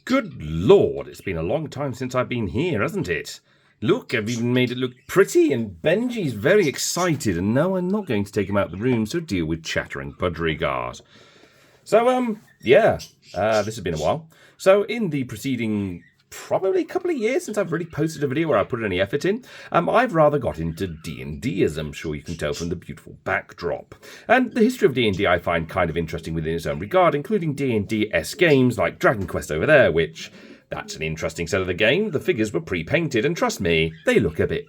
Good Lord, it's been a long time since I've been here, hasn't it? Look, I've even made it look pretty, and Benji's very excited, and no, I'm not going to take him out of the room to deal with chattering Budgerigars. So, this has been a while. So, in the preceding probably a couple of years since I've really posted a video where I put any effort in, I've rather got into D&D, as I'm sure you can tell from the beautiful backdrop. And the history of D&D I find kind of interesting within its own regard, including D&D-esque games like Dragon Quest over there, which, that's an interesting set of the game. The figures were pre-painted, and trust me, they look a bit,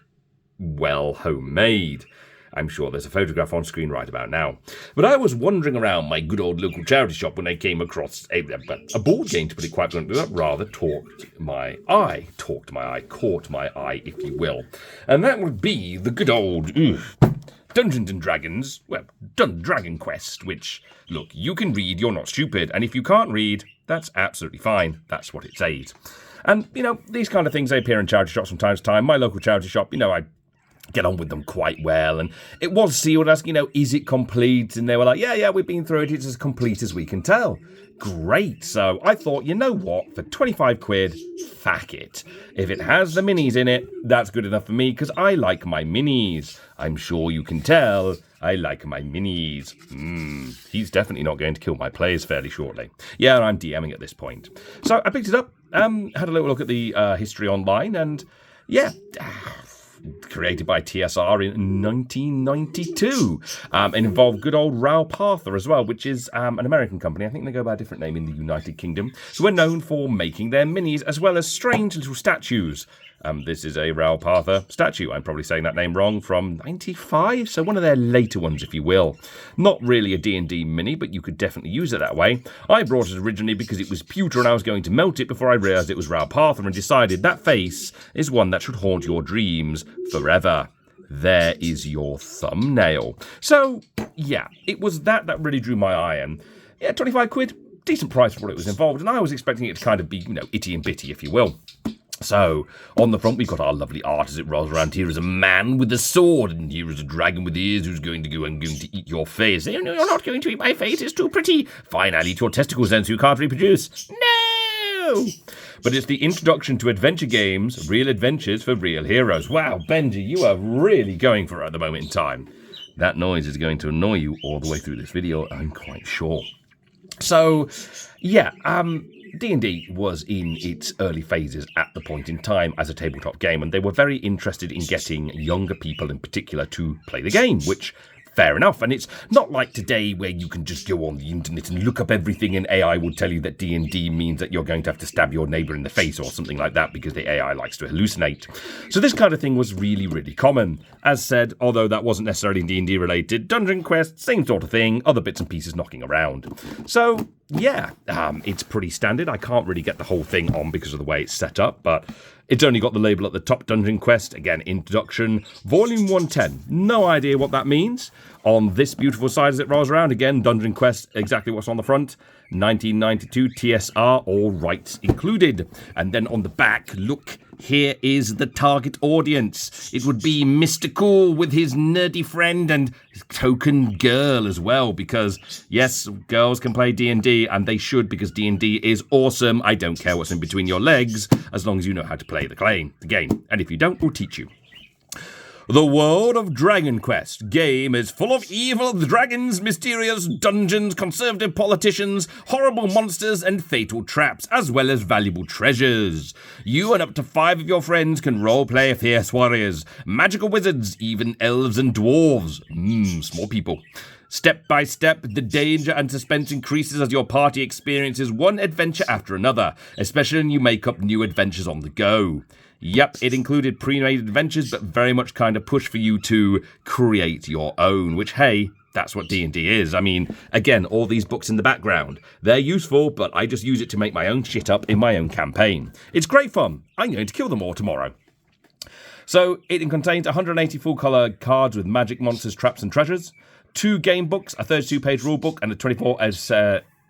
well, homemade. I'm sure there's a photograph on screen right about now. But I was wandering around my good old local charity shop when I came across a board game, to put it quite bluntly, that rather caught my eye, if you will. And that would be the good old Dungeons and Dragons, Dragon Quest, which, look, you can read, you're not stupid, and if you can't read, that's absolutely fine. That's what it says. And, these kind of things, they appear in charity shops from time to time. My local charity shop, I get on with them quite well, and it was sealed as, is it complete? And they were like, yeah, we've been through it, it's as complete as we can tell. Great. So I thought, you know what, for 25 quid, fuck it. If it has the minis in it, that's good enough for me, because I like my minis. I'm sure you can tell I like my minis. He's definitely not going to kill my players fairly shortly. Yeah, I'm DMing at this point. So I picked it up, had a little look at the history online, and yeah, created by TSR in 1992. It involved good old Raoul Parther as well, which is an American company. I think they go by a different name in the United Kingdom, who are known for making their minis as well as strange little statues. This is a Raoul Parther statue. I'm probably saying that name wrong, from 95, so one of their later ones, if you will. Not really a D&D mini, but you could definitely use it that way. I brought it originally because it was pewter and I was going to melt it before I realised it was Raoul Parther and decided that face is one that should haunt your dreams forever. There is your thumbnail. So, yeah, it was that really drew my eye, and yeah, 25 quid, decent price for what it was involved, and I was expecting it to kind of be, itty and bitty, if you will. So, on the front, we've got our lovely art as it rolls around. Here is a man with a sword, and here is a dragon with ears who's going to go and going to eat your face. Oh, no, you're not going to eat my face, it's too pretty. Fine, I'll eat your testicles then so you can't reproduce. No! But it's the introduction to adventure games, real adventures for real heroes. Wow, Benji, you are really going for it at the moment in time. That noise is going to annoy you all the way through this video, I'm quite sure. So, yeah, D&D was in its early phases at the point in time as a tabletop game, and they were very interested in getting younger people in particular to play the game, which, fair enough. And it's not like today where you can just go on the internet and look up everything and AI will tell you that D&D means that you're going to have to stab your neighbour in the face or something like that because the AI likes to hallucinate. So this kind of thing was really, really common. As said, although that wasn't necessarily D&D related, Dungeon Quest, same sort of thing, other bits and pieces knocking around. So, yeah, it's pretty standard. I can't really get the whole thing on because of the way it's set up, but it's only got the label at the top, Dungeon Quest, again, Introduction, Volume 110. No idea what that means. On this beautiful side as it rolls around, again, Dungeon Quest, exactly what's on the front. 1992 TSR, all rights included. And then on the back, look, here is the target audience. It would be Mr. Cool with his nerdy friend and token girl as well, because, yes, girls can play D&D, and they should, because D&D is awesome. I don't care what's in between your legs, as long as you know how to play the game. And if you don't, we'll teach you. The world of Dragon Quest game is full of evil dragons, mysterious dungeons, conservative politicians, horrible monsters, and fatal traps, as well as valuable treasures. You and up to 5 of your friends can roleplay fierce warriors, magical wizards, even elves and dwarves. Small people. Step by step, the danger and suspense increases as your party experiences one adventure after another, especially when you make up new adventures on the go. Yep, it included pre-made adventures, but very much kind of push for you to create your own, which, hey, that's what D&D is. I mean, again, all these books in the background, they're useful, but I just use it to make my own shit up in my own campaign. It's great fun. I'm going to kill them all tomorrow. So, it contains 180 full-colour cards with magic, monsters, traps, and treasures, 2 game books, a 32-page rulebook, and a 24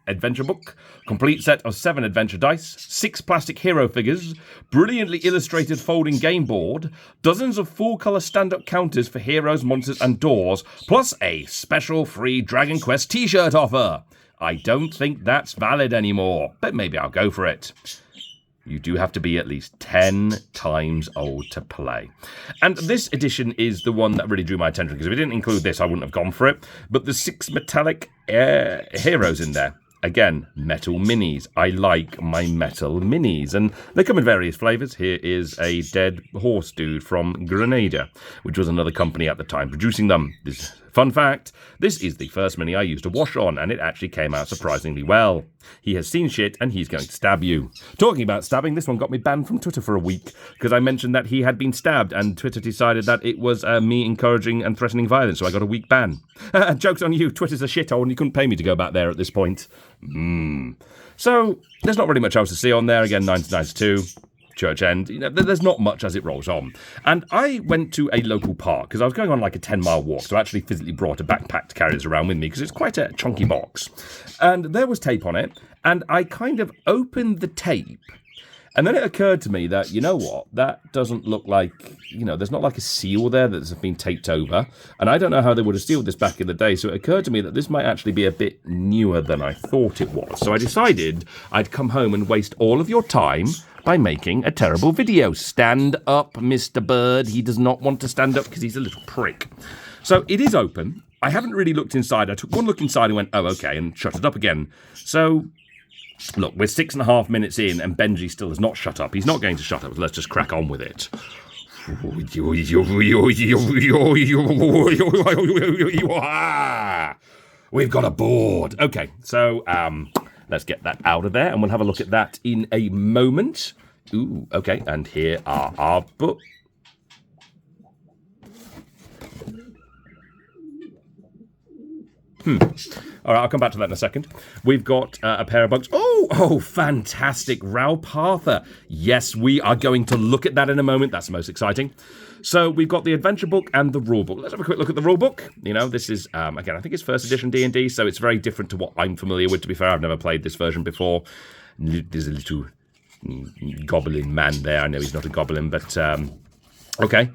adventure book, complete set of 7 adventure dice, 6 plastic hero figures, brilliantly illustrated folding game board, dozens of full-colour stand-up counters for heroes, monsters, and doors, plus a special free Dragon Quest t-shirt offer. I don't think that's valid anymore, but maybe I'll go for it. you do have to be at least 10 times old to play. And this edition is the one that really drew my attention, because if we didn't include this, I wouldn't have gone for it. But the 6 metallic heroes in there. Again, metal minis. I like my metal minis. And they come in various flavours. Here is a dead horse dude from Grenada, which was another company at the time producing them. Fun fact, this is the first mini I used to wash on, and it actually came out surprisingly well. He has seen shit, and he's going to stab you. Talking about stabbing, this one got me banned from Twitter for a week, because I mentioned that he had been stabbed, and Twitter decided that it was me encouraging and threatening violence, so I got a week ban. Joke's on you, Twitter's a shithole, and you couldn't pay me to go back there at this point. So, there's not really much else to see on there. Again, 1992. Church End, there's not much as it rolls on. And I went to a local park because I was going on like a 10-mile walk, so I actually physically brought a backpack to carry this around with me because it's quite a chunky box. And there was tape on it, and I kind of opened the tape, and then it occurred to me that, you know what, that doesn't look like, there's not like a seal there that's been taped over, and I don't know how they would have sealed this back in the day, so it occurred to me that this might actually be a bit newer than I thought it was. So I decided I'd come home and waste all of your time by making a terrible video. Stand up, Mr. Bird. He does not want to stand up because he's a little prick. So it is open. I haven't really looked inside. I took one look inside and went, oh, okay, and shut it up again. So, look, we're 6.5 minutes in and Benji still has not shut up. He's not going to shut up. Let's just crack on with it. We've got a board. Okay, so, let's get that out of there, and we'll have a look at that in a moment. Ooh, okay, and here are our books. All right, I'll come back to that in a second. We've got a pair of books. Oh, fantastic. Ralpatha. Yes, we are going to look at that in a moment. That's the most exciting. So we've got the adventure book and the rule book. Let's have a quick look at the rule book. This is, again, I think it's first edition D&D, so it's very different to what I'm familiar with. To be fair, I've never played this version before. There's a little goblin man there. I know he's not a goblin, but okay.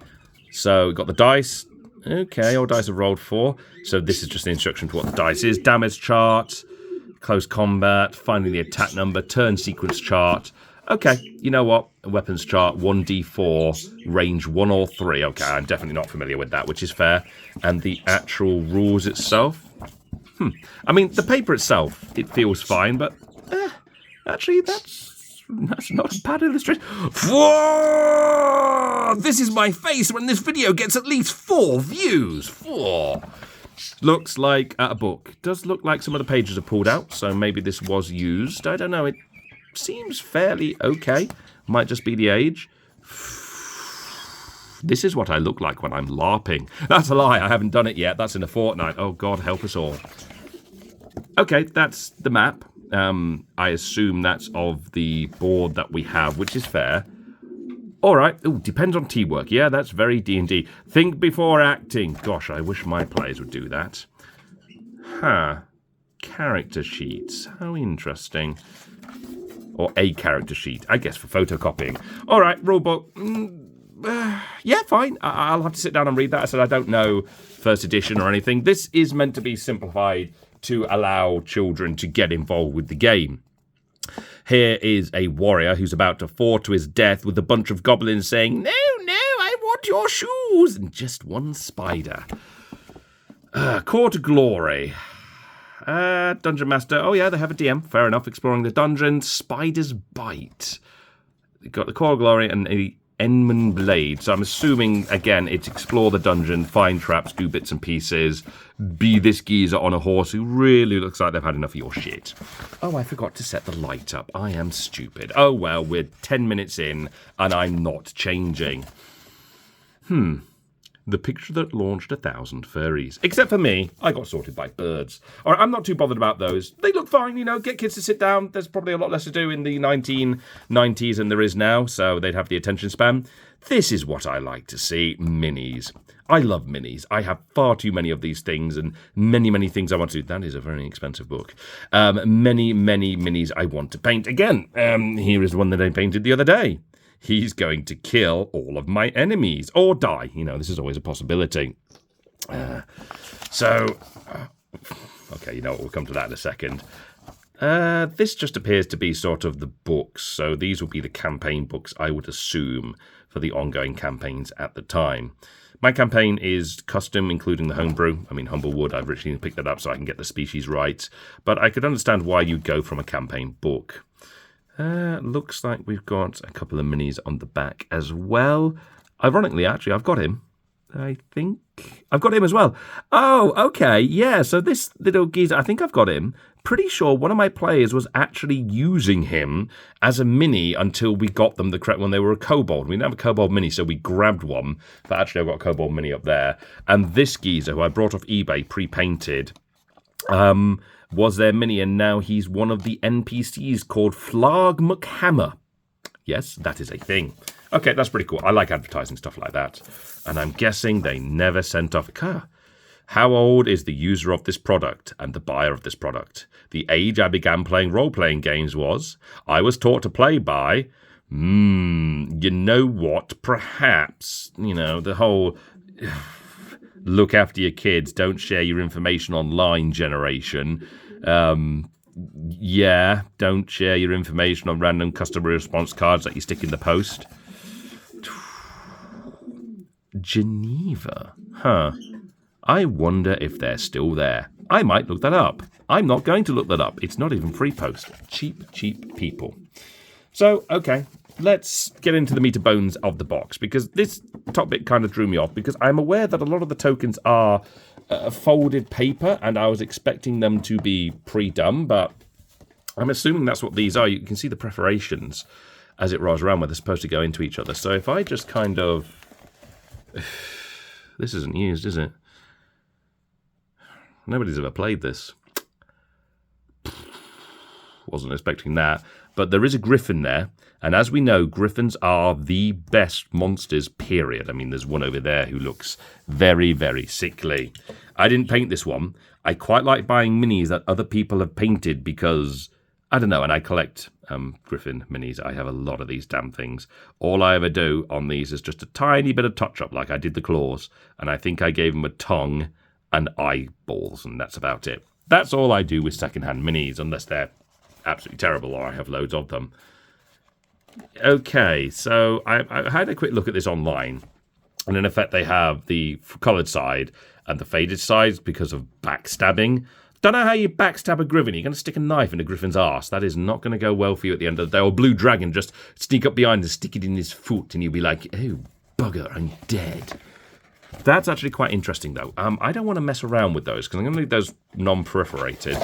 So we've got the dice. Okay, all dice have rolled 4. So this is just an instruction to what the dice is. Damage chart, close combat, finding the attack number, turn sequence chart. Okay, you know what? A weapons chart, 1d4, range 1 or 3. Okay, I'm definitely not familiar with that, which is fair. And the actual rules itself? I mean, the paper itself, it feels fine, but actually, that's not a bad illustration. Whoa! This is my face when this video gets at least 4 views. 4. Looks like a book. Does look like some of the pages are pulled out, so maybe this was used. I don't know. It seems fairly okay. Might just be the age. This is what I look like when I'm LARPing. That's a lie. I haven't done it yet. That's in a fortnight. Oh, God, help us all. Okay, that's the map. I assume that's of the board that we have, which is fair. All right. Ooh, depends on teamwork. Yeah, that's very D&D. Think before acting. Gosh, I wish my players would do that. Character sheets. How interesting. Or a character sheet, I guess, for photocopying. All right, rulebook. Yeah, fine. I'll have to sit down and read that. I said I don't know first edition or anything. This is meant to be simplified to allow children to get involved with the game. Here is a warrior who's about to fall to his death with a bunch of goblins saying, no, I want your shoes, and just one spider. Core to Glory. Dungeon Master. Oh, yeah, they have a DM. Fair enough. Exploring the dungeon. Spider's Bite. You've got the Core of Glory and a Enman Blade. So I'm assuming, again, it's explore the dungeon, find traps, do bits and pieces, be this geezer on a horse who really looks like they've had enough of your shit. Oh, I forgot to set the light up. I am stupid. Oh, well, we're 10 minutes in, and I'm not changing. The picture that launched 1,000 furries. Except for me, I got sorted by birds. All right, I'm not too bothered about those. They look fine, get kids to sit down. There's probably a lot less to do in the 1990s than there is now, so they'd have the attention span. This is what I like to see, minis. I love minis. I have far too many of these things and many, many things I want to do. That is a very expensive book. Many, many minis I want to paint. Again, here is one that I painted the other day. He's going to kill all of my enemies or die. This is always a possibility. Okay, we'll come to that in a second. This just appears to be sort of the books, so these will be the campaign books, I would assume, for the ongoing campaigns at the time. My campaign is custom, including the homebrew. I mean, Humblewood, I've originally picked that up so I can get the species right, but I could understand why you'd go from a campaign book. Looks like we've got a couple of minis on the back as well. Ironically, actually, I've got him. I think I've got him as well. Oh, okay. Yeah, so this little geezer, I think I've got him. Pretty sure one of my players was actually using him as a mini until we got them the correct one. They were a kobold. We didn't have a kobold mini, so we grabbed one. But actually, I've got a kobold mini up there. And this geezer, who I brought off eBay pre-painted, was their mini, and now he's one of the NPCs called Flarg McHammer. Yes, that is a thing. Okay, that's pretty cool. I like advertising stuff like that. And I'm guessing they never sent off a car. How old is the user of this product and the buyer of this product? The age I began playing role-playing games was, I was taught to play by, you know what, perhaps, the whole look after your kids, don't share your information online generation. Yeah, don't share your information on random customer response cards that you stick in the post. Geneva, huh? I wonder if they're still there. I might look that up. I'm not going to look that up. It's not even free post. Cheap, cheap people. So, okay, let's get into the meat and bones of the box, because this top bit kind of drew me off, because I'm aware that a lot of the tokens are folded paper, and I was expecting them to be pre-done, but I'm assuming that's what these are. You can see the perforations as it rolls around where they're supposed to go into each other. So if I just kind of... This isn't used, is it? Nobody's ever played this. Wasn't expecting that. But there is a griffin there. And as we know, griffins are the best monsters, period. I mean, there's one over there who looks very, very sickly. I didn't paint this one. I quite like buying minis that other people have painted because, I don't know, and I collect griffin minis. I have a lot of these damn things. All I ever do on these is just a tiny bit of touch-up, like I did the claws. And I think I gave them a tongue and eyeballs, and that's about it. That's all I do with secondhand minis, unless they're absolutely terrible or I have loads of them. Okay, so I had a quick look at this online, and in effect they have the coloured side and the faded sides because of backstabbing. Don't know how you backstab a griffin. You're going to stick a knife in a griffin's arse. That is not going to go well for you at the end of the day. Or Blue Dragon, just sneak up behind and stick it in his foot, and you'll be like, oh, bugger, I'm dead. That's actually quite interesting, though. I don't want to mess around with those, because I'm going to leave those non-perforated.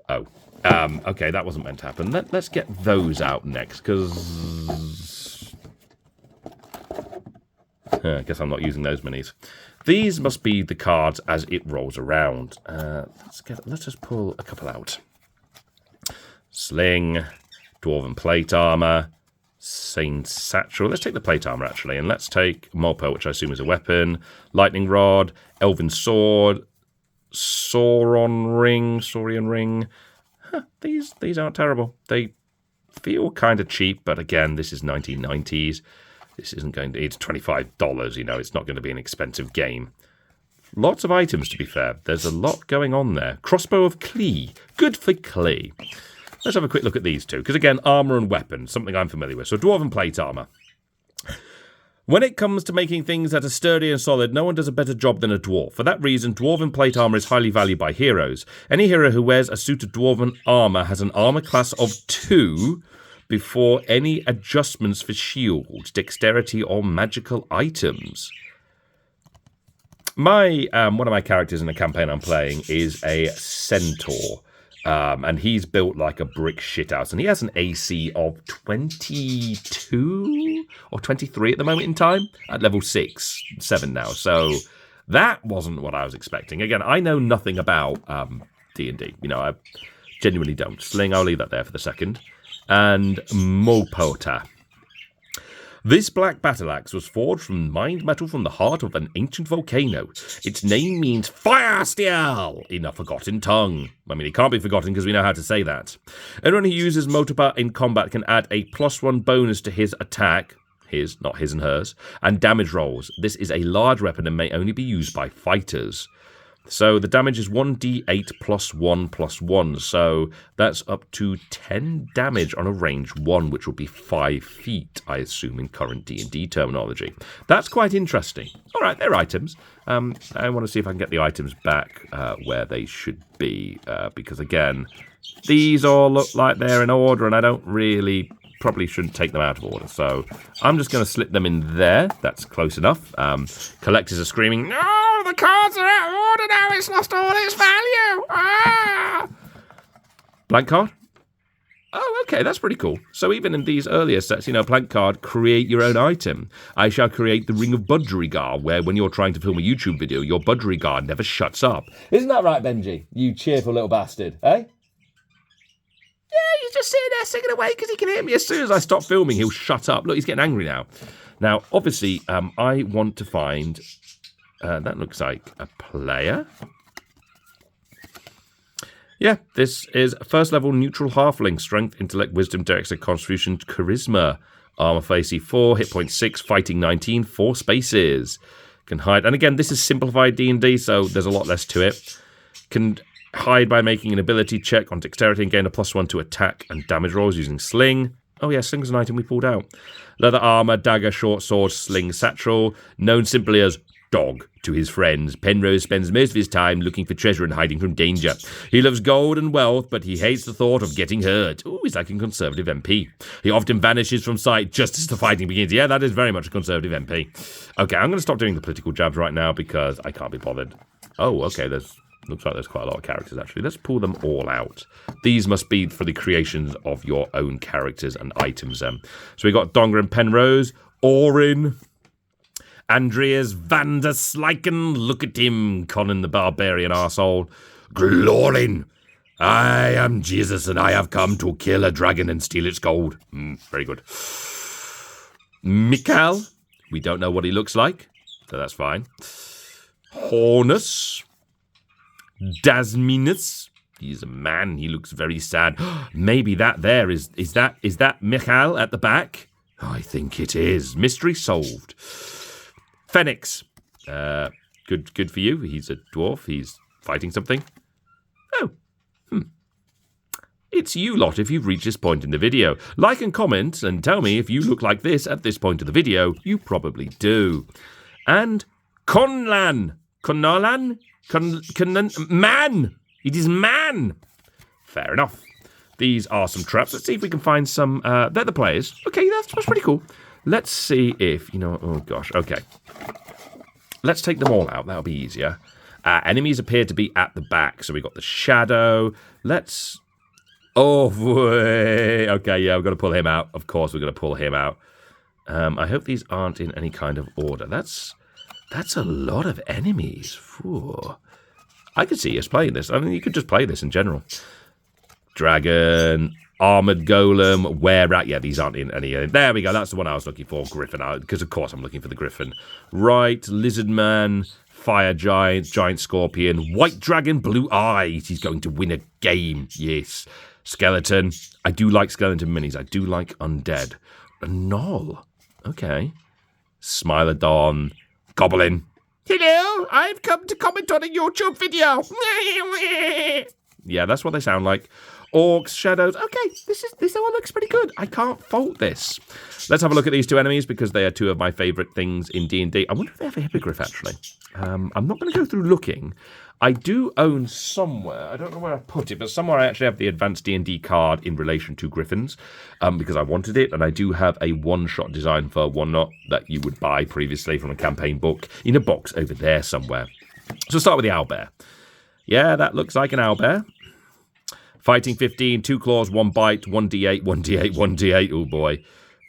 Oh. Okay, that wasn't meant to happen. Let's get those out next, because... I guess I'm not using those minis. These must be the cards as it rolls around. Let's just pull a couple out. Sling, Dwarven Plate Armor, Saint Satchel. Let's take the Plate Armor, actually, and let's take Mopo, which I assume is a weapon, Lightning Rod, Elven Sword, Saurian Ring. Huh, these aren't terrible. They feel kind of cheap, but again, this is 1990s. This isn't going to... It's $25, it's not going to be an expensive game. Lots of items, to be fair. There's a lot going on there. Crossbow of Klee. Good for Klee. Let's have a quick look at these two, because again, armour and weapons, something I'm familiar with. So Dwarven Plate Armour. When it comes to making things that are sturdy and solid, no one does a better job than a dwarf. For that reason, Dwarven Plate Armour is highly valued by heroes. Any hero who wears a suit of Dwarven Armour has an armour class of 2 before any adjustments for shield, dexterity, or magical items. One of my characters in the campaign I'm playing is a centaur. And he's built like a brick shithouse. And he has an AC of 22 or 23 at the moment in time. At level 6, 7 now. So that wasn't what I was expecting. Again, I know nothing about D&D. I genuinely don't. Sling, I'll leave that there for the second. And Mopota. This black battle axe was forged from mined metal from the heart of an ancient volcano. Its name means fire steel in a forgotten tongue. I mean, it can't be forgotten because we know how to say that. Anyone who uses Motapa in combat can add a +1 bonus to his attack, his, not his and hers, and damage rolls. This is a large weapon and may only be used by fighters. So the damage is 1d8 +1/+1. So that's up to 10 damage on a range 1, which will be 5 feet, I assume, in current D&D terminology. That's quite interesting. All right, they're items. I want to see if I can get the items back where they should be. Because, again, these all look like they're in order, and I don't really... probably shouldn't take them out of order. So I'm just going to slip them in there. That's close enough. Collectors are screaming, "No, the cards are out of order now. It's lost all its value." Ah! Blank card? Oh, okay, that's pretty cool. So even in these earlier sets, blank card, create your own item. I shall create the Ring of Budgerigar, where when you're trying to film a YouTube video, your Budgerigar never shuts up. Isn't that right, Benji? You cheerful little bastard, eh? Yeah, he's just sitting there singing away because he can hear me. As soon as I stop filming, he'll shut up. Look, he's getting angry now. Now, obviously, I want to find... that looks like a player. Yeah, this is first level neutral halfling. Strength, intellect, wisdom, dexterity, constitution, charisma. Armor facey 4, hit point 6, fighting 19, 4 spaces. Can hide. And again, this is simplified D&D, so there's a lot less to it. Can... hide by making an ability check on dexterity and gain a +1 to attack and damage rolls using sling. Oh yeah, sling's an item we pulled out. Leather armor, dagger, short sword, sling, satchel. Known simply as Dog to his friends. Penrose spends most of his time looking for treasure and hiding from danger. He loves gold and wealth, but he hates the thought of getting hurt. Ooh, he's like a Conservative MP. He often vanishes from sight just as the fighting begins. Yeah, that is very much a Conservative MP. Okay, I'm going to stop doing the political jabs right now because I can't be bothered. Oh, okay, looks like there's quite a lot of characters, actually. Let's pull them all out. These must be for the creations of your own characters and items. So we got Donger and Penrose, Orin, Andreas van der Slyken, look at him, Conan the Barbarian arsehole, Glorin, I am Jesus and I have come to kill a dragon and steal its gold. Very good. Mikhail, we don't know what he looks like, so that's fine. Hornus, Dasminus, he's a man, he looks very sad. Maybe that there is that Mikhail at the back? I think it is. Mystery solved. Phoenix, good for you. He's a dwarf, he's fighting something. Oh, It's you lot if you've reached this point in the video. Like and comment and tell me if you look like this at this point of the video. You probably do. And Conlan. Man! It is man! Fair enough. These are some traps. Let's see if we can find some... they're the players. Okay, that's pretty cool. Let's see if... oh gosh, okay. Let's take them all out. That'll be easier. Enemies appear to be at the back. So we got the shadow. Let's... oh, boy. Okay, yeah, we've got to pull him out. Of course, we're going to pull him out. I hope these aren't in any kind of order. That's a lot of enemies. Whew. I could see us playing this. I mean, you could just play this in general. Dragon, armored golem, were-rat. Yeah, these aren't in any. There we go. That's the one I was looking for. Griffin. Because, of course, I'm looking for the griffin. Right, lizard man, fire giant, giant scorpion, white dragon, blue eyes. He's going to win a game. Yes. Skeleton. I do like skeleton minis. I do like undead. A knoll. Okay. Smilodon. Goblin. Hello, I've come to comment on a YouTube video. Yeah, that's what they sound like. Orcs, shadows. Okay, this all looks pretty good. I can't fault this. Let's have a look at these two enemies because they are two of my favourite things in D&D. I wonder if they have a hippogriff, actually. I'm not going to go through looking. I do own somewhere, I don't know where I put it, but somewhere I actually have the advanced D&D card in relation to griffins because I wanted it, and I do have a one-shot design for one-not that you would buy previously from a campaign book in a box over there somewhere. So start with the owlbear. Yeah, that looks like an owlbear. Fighting 15, 2 claws, 1 bite, 1d8, 1d8, 1d8, oh boy.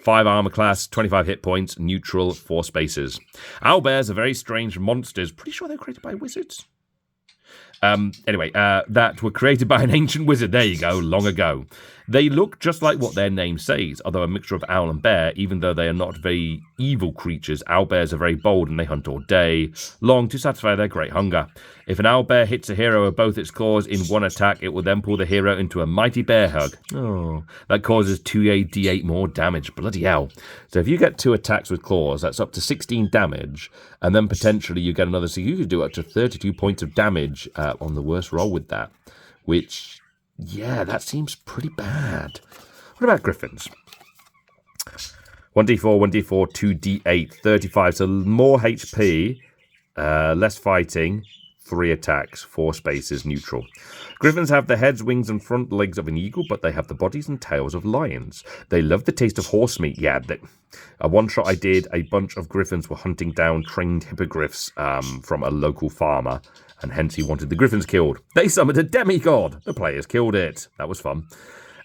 5 armor class, 25 hit points, neutral, 4 spaces. Owlbears are very strange monsters. Pretty sure they were created by wizards. Anyway, that were created by an ancient wizard. There you go, long ago. They look just like what their name says, although a mixture of owl and bear, even though they are not very evil creatures. Owlbears are very bold and they hunt all day long to satisfy their great hunger. If an owlbear hits a hero with both its claws in one attack, it will then pull the hero into a mighty bear hug. Oh, that causes 2d8 more damage. Bloody hell. So if you get 2 attacks with claws, that's up to 16 damage, and then potentially you get another, so you could do up to 32 points of damage on the worst roll with that, which... yeah, that seems pretty bad. What about griffins? 1d4, 1d4, 2d8, 35. So more HP, less fighting, 3 attacks, 4 spaces, neutral. Griffins have the heads, wings, and front legs of an eagle, but they have the bodies and tails of lions. They love the taste of horse meat. Yeah, a one-shot I did, a bunch of griffins were hunting down trained hippogriffs from a local farmer, and hence he wanted the griffins killed. They summoned a demigod. The players killed it. That was fun.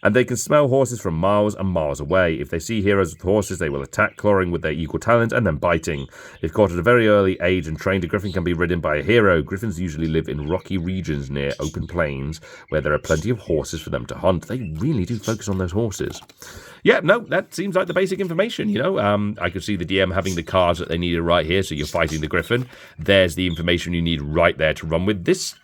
And they can smell horses from miles and miles away. If they see heroes with horses, they will attack, clawing with their equal talent and then biting. If caught at a very early age and trained, a griffin can be ridden by a hero. Griffins usually live in rocky regions near open plains where there are plenty of horses for them to hunt. They really do focus on those horses. Yeah, no, that seems like the basic information, you know. I could see the DM having the cards that they needed right here, so you're fighting the griffin. There's the information you need right there to run with. This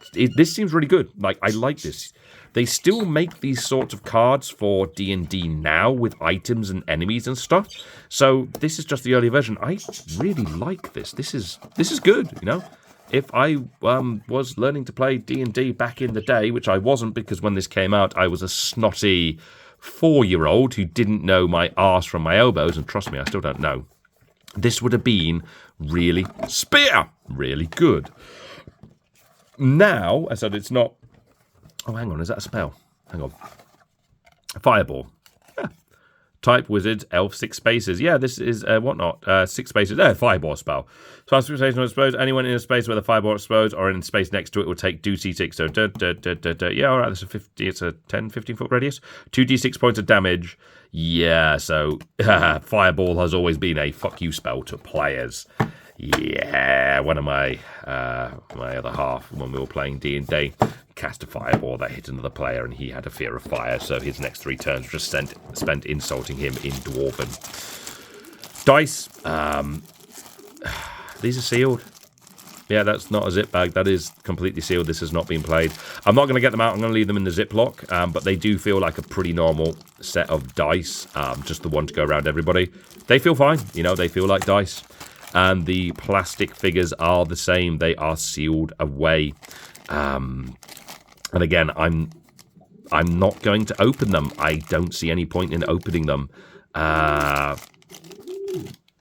seems really good. Like, I like this. They still make these sorts of cards for D&D now with items and enemies and stuff. So this is just the early version. I really like this. This is good, you know. If I was learning to play D&D back in the day, which I wasn't because when this came out, I was a snotty 4-year-old who didn't know my arse from my elbows, and trust me, I still don't know. This would have been really really good. Now, I said it's not... oh, hang on, is that a spell? Hang on. Fireball. Yeah. Type wizard, elf, 6 spaces. Yeah, this is whatnot. 6 spaces. Fireball spell. Transportation will explode. Anyone in a space where the fireball explodes or in space next to it will take 2d6. So, yeah, all right, that's a 50. It's a 10, 15-foot radius. 2d6 points of damage. Yeah, so fireball has always been a fuck you spell to players. Yeah, one of my other half, when we were playing D&D, cast a fireball that hit another player, and he had a fear of fire, so his next 3 turns were just spent insulting him in Dwarven. Dice, these are sealed. Yeah, that's not a zip bag. That is completely sealed. This has not been played. I'm not going to get them out. I'm going to leave them in the Ziploc, but they do feel like a pretty normal set of dice, just the one to go around everybody. They feel fine. You know, they feel like dice. And the plastic figures are the same. They are sealed away. And again, I'm not going to open them. I don't see any point in opening them.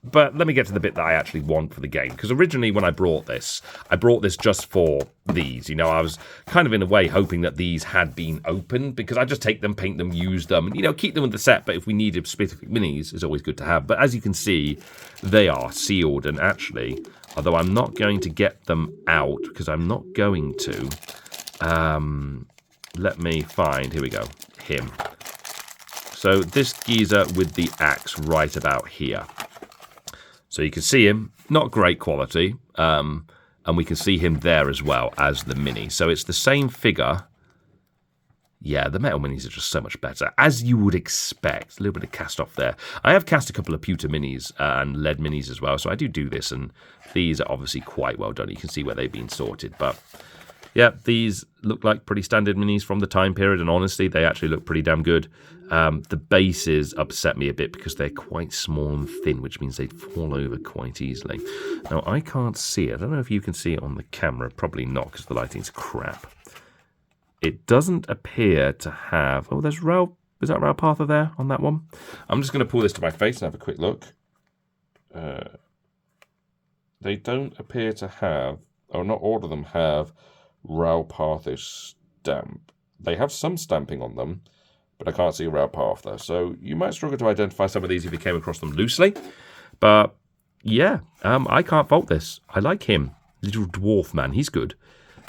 But let me get to the bit that I actually want for the game. Because originally when I brought this just for these. You know, I was kind of in a way hoping that these had been opened. Because I just take them, paint them, use them. And, you know, keep them in the set. But if we needed specific minis, it's always good to have. But as you can see, they are sealed. And actually, although I'm not going to get them out. Because I'm not going to. Let me find, here we go, him. So this geezer with the axe right about here. So you can see him, not great quality, and we can see him there as well as the mini. So it's the same figure. Yeah, the metal minis are just so much better, as you would expect. A little bit of cast off there. I have cast a couple of pewter minis and lead minis as well, so I do this, and these are obviously quite well done. You can see where they've been sorted, but yeah, these look like pretty standard minis from the time period, and honestly, they actually look pretty damn good. The bases upset me a bit because they're quite small and thin, which means they'd fall over quite easily. Now, I can't see it. I don't know if you can see it on the camera. Probably not, because the lighting's crap. It doesn't appear to have... oh, there's rail... is that rail path there on that one? I'm just going to pull this to my face and have a quick look. They don't appear to have... or not all of them have... rail pathish stamp. They have some stamping on them, but I can't see a rail path there. So you might struggle to identify some of these if you came across them loosely. But yeah, I can't fault this. I like him. Little dwarf man, he's good.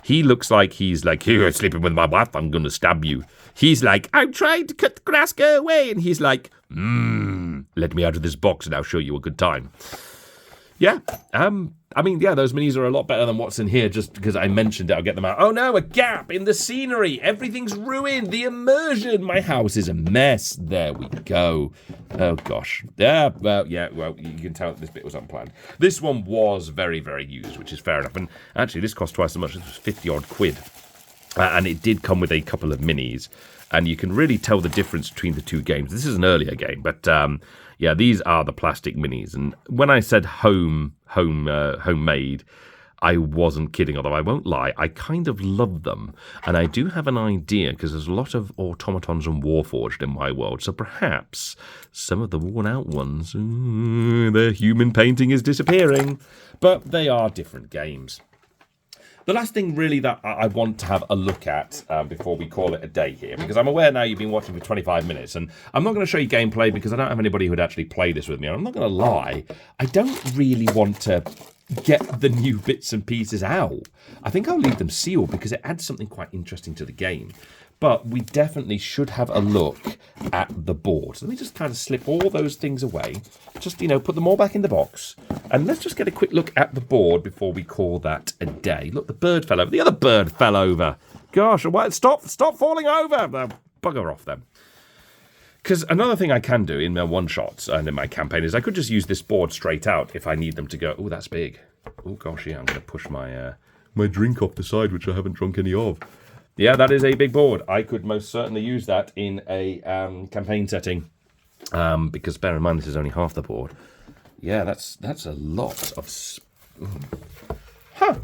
He looks like he's like, you're sleeping with my wife, I'm going to stab you. He's like, I'm trying to cut the grass, go away. And he's like, let me out of this box and I'll show you a good time. Yeah, I mean, yeah, those minis are a lot better than what's in here just because I mentioned it. I'll get them out. Oh no, a gap in the scenery. Everything's ruined. The immersion. My house is a mess. There we go. Oh gosh. Yeah, well, you can tell this bit was unplanned. This one was very, very used, which is fair enough. And actually, this cost twice as much. This was 50 odd quid. And it did come with a couple of minis. And you can really tell the difference between the two games. This is an earlier game, but yeah, these are the plastic minis. And when I said homemade, I wasn't kidding, although I won't lie, I kind of love them. And I do have an idea, because there's a lot of automatons and Warforged in my world, so perhaps some of the worn-out ones, their human painting is disappearing. But they are different games. The last thing really that I want to have a look at before we call it a day here, because I'm aware now you've been watching for 25 minutes, and I'm not going to show you gameplay because I don't have anybody who would actually play this with me. And I'm not going to lie, I don't really want to get the new bits and pieces out. I think I'll leave them sealed because it adds something quite interesting to the game. But we definitely should have a look at the board. So let me just kind of slip all those things away. Just, put them all back in the box. And let's just get a quick look at the board before we call that a day. Look, the bird fell over. The other bird fell over. Gosh, stop falling over. Bugger off then. Because another thing I can do in my one-shots and in my campaign is I could just use this board straight out if I need them to go, oh, that's big. Oh, gosh, yeah, I'm going to push my drink off the side, which I haven't drunk any of. Yeah, that is a big board. I could most certainly use that in a campaign setting. Because bear in mind, this is only half the board. Yeah, that's a lot of... Huh.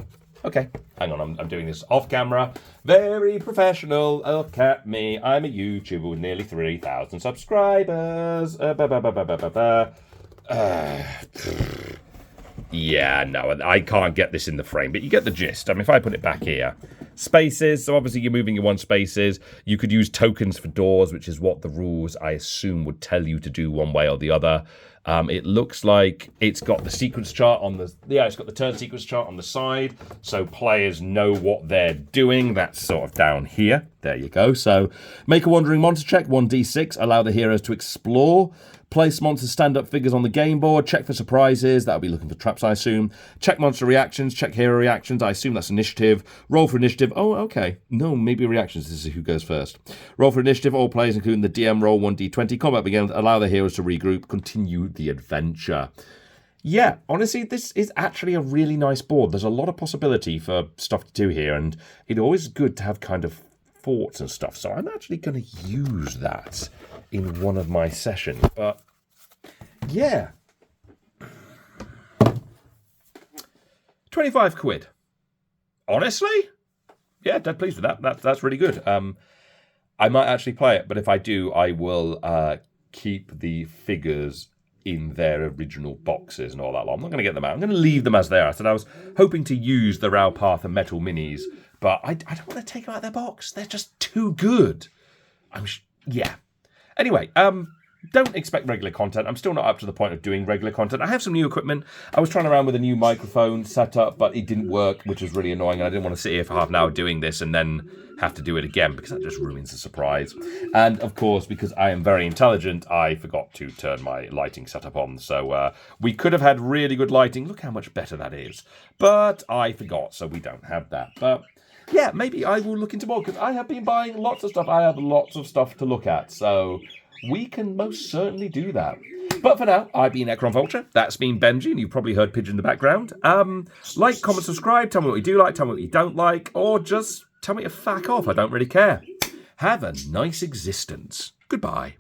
Okay, hang on, I'm doing this off camera. Very professional. Look at me. I'm a YouTuber with nearly 3,000 subscribers. Yeah, no, I can't get this in the frame, but you get the gist. I mean, if I put it back here, spaces, so obviously you're moving your one spaces. You could use tokens for doors, which is what the rules, I assume, would tell you to do one way or the other. It looks like it's got the sequence chart on the... Yeah, it's got the turn sequence chart on the side, so players know what they're doing. That's sort of down here. There you go. So, make a wandering monster check, 1d6. Allow the heroes to explore. Place monster stand-up figures on the game board. Check for surprises. That'll be looking for traps, I assume. Check monster reactions. Check hero reactions. I assume that's initiative. Roll for initiative. Oh, okay. No, maybe reactions. This is who goes first. Roll for initiative. All players, including the DM, roll 1d20. Combat begins. Allow the heroes to regroup. Continue the adventure. Yeah, honestly, this is actually a really nice board. There's a lot of possibility for stuff to do here, and it's always good to have kind of forts and stuff. So I'm actually going to use that in one of my sessions. But yeah, 25 quid. Honestly, yeah, dead pleased with that. That's really good. I might actually play it, but if I do, I will keep the figures in their original boxes and all that lot. I'm not going to get them out. I'm going to leave them as they are. I said I was hoping to use the Raupath and Metal Minis, but I don't want to take them out of their box. They're just too good. Yeah. Anyway, don't expect regular content. I'm still not up to the point of doing regular content. I have some new equipment. I was trying around with a new microphone setup, but it didn't work, which was really annoying. And I didn't want to sit here for half an hour doing this and then have to do it again because that just ruins the surprise. And of course, because I am very intelligent, I forgot to turn my lighting setup on. So we could have had really good lighting. Look how much better that is. But I forgot, so we don't have that. But yeah, maybe I will look into more because I have been buying lots of stuff. I have lots of stuff to look at. So we can most certainly do that. But for now, I've been Necron Vulture. That's been Benji, and you've probably heard Pigeon in the background. Like, comment, subscribe. Tell me what you do like. Tell me what you don't like. Or just tell me to fuck off. I don't really care. Have a nice existence. Goodbye.